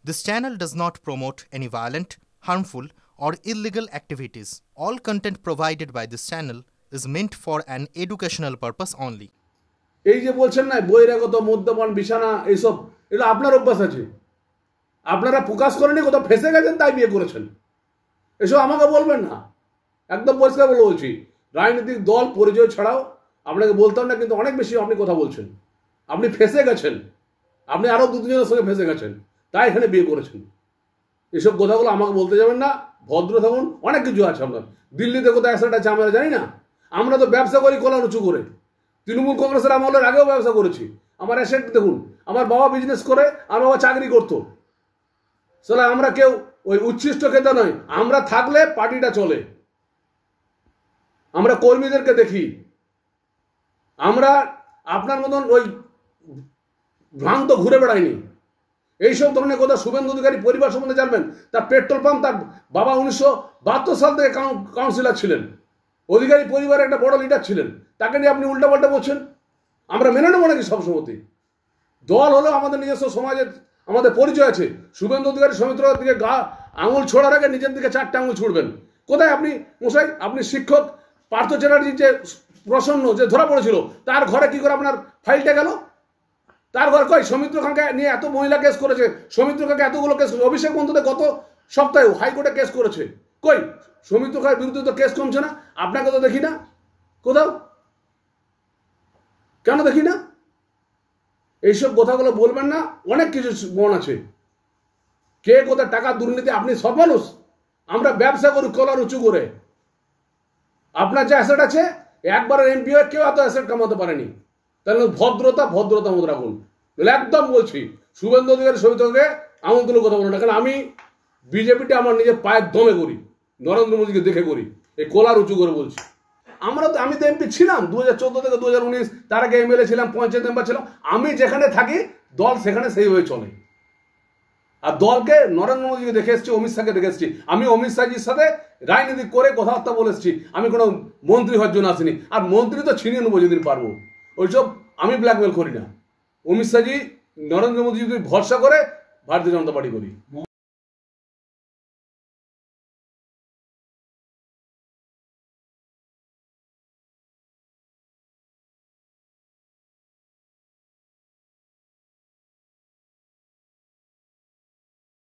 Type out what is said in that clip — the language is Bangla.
This channel does not promote any violent, harmful, or illegal activities. All content provided by this channel is meant for an educational purpose only. এই যে বলছেন না বহিরাগত মদ্যপান বিছানা এইসব এটা আপনার অভ্যাস আছে, আপনারা প্রকাশ করেনি, কোথাও ফেসে গেছেন তাই বিয়ে করেছেন, এসব আমাকে বলবেন না। একদম পরিষ্কার বলে বলছি, রাজনৈতিক দল পরিচয় ছাড়াও আপনাকে বলতাম না, কিন্তু অনেক বেশি আপনি কথা বলছেন। আপনি ফেসে গেছেন, আপনি আরও দু তিনজনের সঙ্গে ফেসে গেছেন, তাই এখানে বিয়ে করেছেন। এসব কথাগুলো আমাকে বলতে যাবেন না, ভদ্র থাকুন। অনেক কিছু আছে আপনার, দিল্লিতে কোথায় অ্যাসেট আছে আমরা জানি না। আমরা তো ব্যবসা করি কলা উঁচু করে, তৃণমূল কংগ্রেসের আমলের আগেও ব্যবসা করেছি। আমার অ্যাসেট দেখুন, আমার বাবা বিজনেস করে, আমার বাবা চাকরি করতো। তাহলে আমরা কেউ ওই উচ্ছিষ্ট খেতে নয়, আমরা থাকলে পার্টিটা চলে। আমরা কর্মীদেরকে দেখি, আমরা আপনার মতন ওই ভ্রান্ত ঘুরে বেড়াইনি। এইসব ধরনের কথা শুভেন্দু অধিকারী পরিবার সম্বন্ধে জানবেন। তার পেট্রোল পাম্প, তার বাবা 1972 সাল থেকে কাউন্সিলর ছিলেন, অধিকারী পরিবারের একটা বড় লিডার ছিলেন, তাকে নিয়ে আপনি উল্টাপাল্টা বলছেন। আমরা মেনে নেবো নাকি সবসময়? দল হলো আমাদের নিজস্ব সমাজের, আমাদের পরিচয় আছে। শুভেন্দু অধিকারী সৌমিত্রর দিকে আঙুল ছোড়ার আগে নিজের দিকে 4টে আঙুল ছুড়বেন। কোথায় আপনি মশাই? আপনি শিক্ষক পার্থ চ্যাটার্জির যে প্রসন্ন যে ধরা পড়েছিল, তার ঘরে কি করে আপনার ফাইলটা গেল? তার ঘর কই? সৌমিত্র খানকে নিয়ে এত মহিলা কেস করেছে, সৌমিত্র খানকে এতগুলো কেস করেছে। অভিষেক বন্দ্যোপাধ্যায় গত সপ্তাহে হাইকোর্টে কেস করেছে। কই সৌমিত্র খানের বিরুদ্ধে তো কেস কমছে না, আপনাকে তো দেখি না কোথাও। কেন দেখি না? এইসব কথাগুলো বলবেন না। অনেক কিছু মন আছে, কে কোথায় টাকা দুর্নীতি। আপনি সব মানুষ, আমরা ব্যবসা করি কলার উঁচু করে। আপনার যে অ্যাসেট আছে, একবারের এমপি হয়ে কেউ এত অ্যাসেট কামাতে পারেনি। তাহলে ভদ্রতা মতো রাখুন। একদম বলছি, শুভেন্দু অধিকারী সৌমিত্রকে আঙুল তুলে কথা বলুন না। কারণ আমি বিজেপিটা আমার নিজের পায়ের দমে করি, নরেন্দ্র মোদীকে দেখে করি, এই কলার উঁচু করে বলছি। আমি তো এমপি ছিলাম 2014 থেকে 2019, তার আগে এমএলএ ছিলাম, পঞ্চায়েত মেম্বার ছিলাম। আমি যেখানে থাকি দল সেখানে সেইভাবে চলে। আর দলকে নরেন্দ্র মোদীকে দেখে এসেছি, অমিত শাহকে দেখে এসেছি। আমি অমিত শাহজির সাথে রাজনীতি করে কথাবার্তা বলে এসেছি। আমি কোনো মন্ত্রী হওয়ার জন্য আসিনি। আর মন্ত্রী তো ছিনিয়ে নেবো যেদিন পারবো। ওইসব আমি ব্ল্যাকমেল করি না। অমিত শাহজি নরেন্দ্র মোদী যদি ভরসা করে ভারতীয় জনতা পার্টি করি।